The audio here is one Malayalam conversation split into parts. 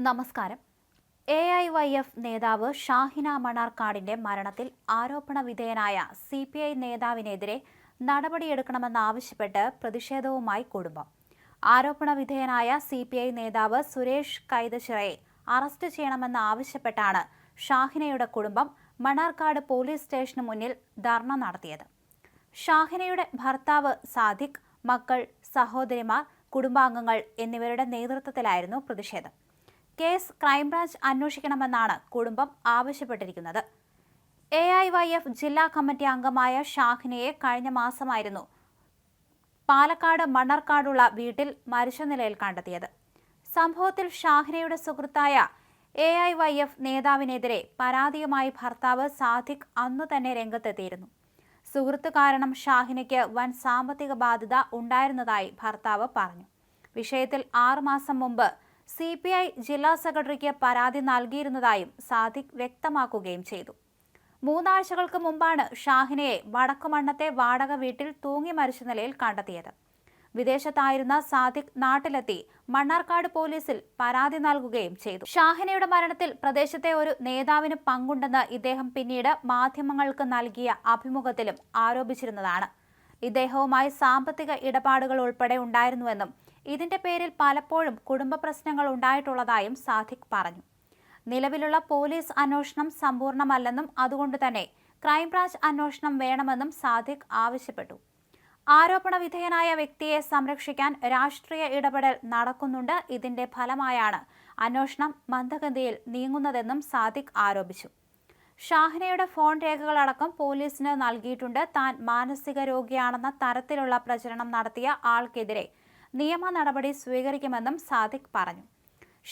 നമസ്കാരം. AIYF നേതാവ് ഷാഹിന മണ്ണാർക്കാടിന്റെ മരണത്തിൽ ആരോപണ വിധേയനായ CPI നേതാവിനെതിരെ നടപടിയെടുക്കണമെന്നാവശ്യപ്പെട്ട് പ്രതിഷേധവുമായി കുടുംബം. ആരോപണ വിധേയനായ CPI നേതാവ് സുരേഷ് കൈതച്ചിറയെ അറസ്റ്റ് ചെയ്യണമെന്നാവശ്യപ്പെട്ടാണ് ഷാഹിനയുടെ കുടുംബം മണ്ണാർക്കാട് പോലീസ് സ്റ്റേഷന് മുന്നിൽ ധർണ നടത്തിയത്. ഷാഹിനയുടെ ഭർത്താവ് സാദിഖ്, മക്കൾ, സഹോദരിമാർ, കുടുംബാംഗങ്ങൾ എന്നിവരുടെ നേതൃത്വത്തിലായിരുന്നു പ്രതിഷേധം. കേസ് ക്രൈംബ്രാഞ്ച് അന്വേഷിക്കണമെന്നാണ് കുടുംബം ആവശ്യപ്പെട്ടിരിക്കുന്നത്. AIYF ജില്ലാ കമ്മിറ്റി അംഗമായ ഷാഹിനയെ കഴിഞ്ഞ മാസമായിരുന്നു പാലക്കാട് മണ്ണാർക്കാടുള്ള വീട്ടിൽ മരിച്ച നിലയിൽ കണ്ടെത്തിയത്. സംഭവത്തിൽ ഷാഹിനയുടെ സുഹൃത്തായ AIYF നേതാവിനെതിരെ പരാതിയുമായി ഭർത്താവ് സാദിഖ് അന്നു തന്നെ രംഗത്തെത്തിയിരുന്നു. സുഹൃത്ത് കാരണം ഷാഹിനയ്ക്ക് വൻ സാമ്പത്തിക ബാധ്യത ഉണ്ടായിരുന്നതായി ഭർത്താവ് പറഞ്ഞു. വിഷയത്തിൽ 6 മാസം മുമ്പ് CPI ജില്ലാ സെക്രട്ടറിക്ക് പരാതി നൽകിയിരുന്നതായും സാദിഖ് വ്യക്തമാക്കുകയും ചെയ്തു. 3 ആഴ്ചകൾക്ക് മുമ്പാണ് ഷാഹിനയെ വടക്കുമണ്ണത്തെ വാടക വീട്ടിൽ തൂങ്ങി മരിച്ച നിലയിൽ കണ്ടെത്തിയത്. വിദേശത്തായിരുന്ന സാദിഖ് നാട്ടിലെത്തി മണ്ണാർക്കാട് പോലീസിൽ പരാതി നൽകുകയും ചെയ്തു. ഷാഹിനയുടെ മരണത്തിൽ പ്രദേശത്തെ ഒരു നേതാവിന് പങ്കുണ്ടെന്ന് ഇദ്ദേഹം പിന്നീട് മാധ്യമങ്ങൾക്ക് നൽകിയ അഭിമുഖത്തിലും ആരോപിച്ചിരുന്നതാണ്. ഇദ്ദേഹവുമായി സാമ്പത്തിക ഇടപാടുകൾ ഉൾപ്പെടെ ഉണ്ടായിരുന്നുവെന്നും ഇതിന്റെ പേരിൽ പലപ്പോഴും കുടുംബ പ്രശ്നങ്ങൾ ഉണ്ടായിട്ടുള്ളതായും സാദിഖ് പറഞ്ഞു. നിലവിലുള്ള പോലീസ് അന്വേഷണം സമ്പൂർണ്ണമല്ലെന്നും അതുകൊണ്ട് തന്നെ ക്രൈംബ്രാഞ്ച് അന്വേഷണം വേണമെന്നും സാദിഖ് ആവശ്യപ്പെട്ടു. ആരോപണ വിധേയനായ വ്യക്തിയെ സംരക്ഷിക്കാൻ രാഷ്ട്രീയ ഇടപെടൽ നടക്കുന്നുണ്ട്. ഇതിന്റെ ഫലമായാണ് അന്വേഷണം മന്ദഗതിയിൽ നീങ്ങുന്നതെന്നും സാദിഖ് ആരോപിച്ചു. ഷാഹിനയുടെ ഫോൺ രേഖകളടക്കം പോലീസിന് നൽകിയിട്ടുണ്ട്. താൻ മാനസിക രോഗിയാണെന്ന തരത്തിലുള്ള പ്രചരണം നടത്തിയ ആൾക്കെതിരെ നിയമ നടപടി സ്വീകരിക്കുമെന്നും സാദിഖ് പറഞ്ഞു.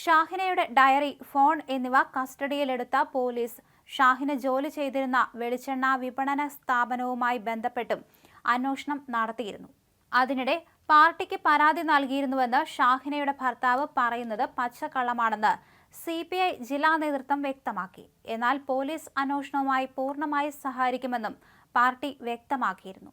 ഷാഹിനയുടെ ഡയറി, ഫോൺ എന്നിവ കസ്റ്റഡിയിലെടുത്ത പോലീസ് ഷാഹിന ജോലി ചെയ്തിരുന്ന വെളിച്ചെണ്ണ വിപണന സ്ഥാപനവുമായി ബന്ധപ്പെട്ടും അന്വേഷണം നടത്തിയിരുന്നു. അതിനിടെ പാർട്ടിക്ക് പരാതി നൽകിയിരുന്നുവെന്ന് ഷാഹിനയുടെ ഭർത്താവ് പറയുന്നത് പച്ചക്കള്ളമാണെന്ന് CPI ജില്ലാ നേതൃത്വം വ്യക്തമാക്കി. എന്നാൽ പോലീസ് അന്വേഷണവുമായി പൂർണ്ണമായി സഹകരിക്കുമെന്നും പാർട്ടി വ്യക്തമാക്കിയിരുന്നു.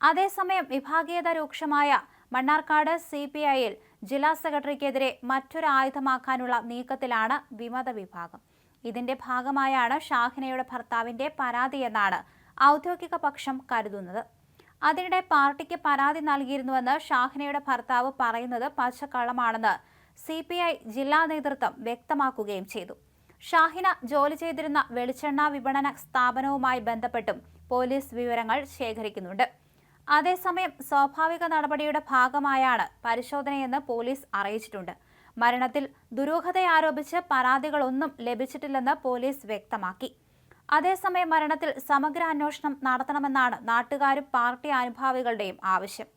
അതേസമയം വിഭാഗീയത രൂക്ഷമായ മണ്ണാർക്കാട് CPIയിൽ ജില്ലാ സെക്രട്ടറിക്കെതിരെ മറ്റൊരു ആയുധമാക്കാനുള്ള നീക്കത്തിലാണ് വിമത വിഭാഗം. ഇതിന്റെ ഭാഗമായാണ് ഷാഹിനയുടെ ഭർത്താവിന്റെ പരാതിയെന്നാണ് ഔദ്യോഗിക പക്ഷം കരുതുന്നത്. അതിനിടെ പാർട്ടിക്ക് പരാതി നൽകിയിരുന്നുവെന്ന് ഷാഹിനയുടെ ഭർത്താവ് പറയുന്നത് പച്ചക്കള്ളമാണെന്ന് CPI ജില്ലാ നേതൃത്വം വ്യക്തമാക്കുകയും ചെയ്തു. ഷാഹിന ജോലി ചെയ്തിരുന്ന വെളിച്ചെണ്ണ വിപണന സ്ഥാപനവുമായി ബന്ധപ്പെട്ടും പോലീസ് വിവരങ്ങൾ ശേഖരിക്കുന്നുണ്ട്. അതേസമയം സ്വാഭാവിക നടപടിയുടെ ഭാഗമായാണ് പരിശോധനയെന്ന് പോലീസ് അറിയിച്ചിട്ടുണ്ട്. മരണത്തിൽ ദുരൂഹതയാരോപിച്ച് പരാതികളൊന്നും ലഭിച്ചിട്ടില്ലെന്ന് പോലീസ് വ്യക്തമാക്കി. അതേസമയം മരണത്തിൽ സമഗ്ര അന്വേഷണം നടത്തണമെന്നാണ് നാട്ടുകാരും പാർട്ടി അനുഭാവികളുടെയും ആവശ്യം.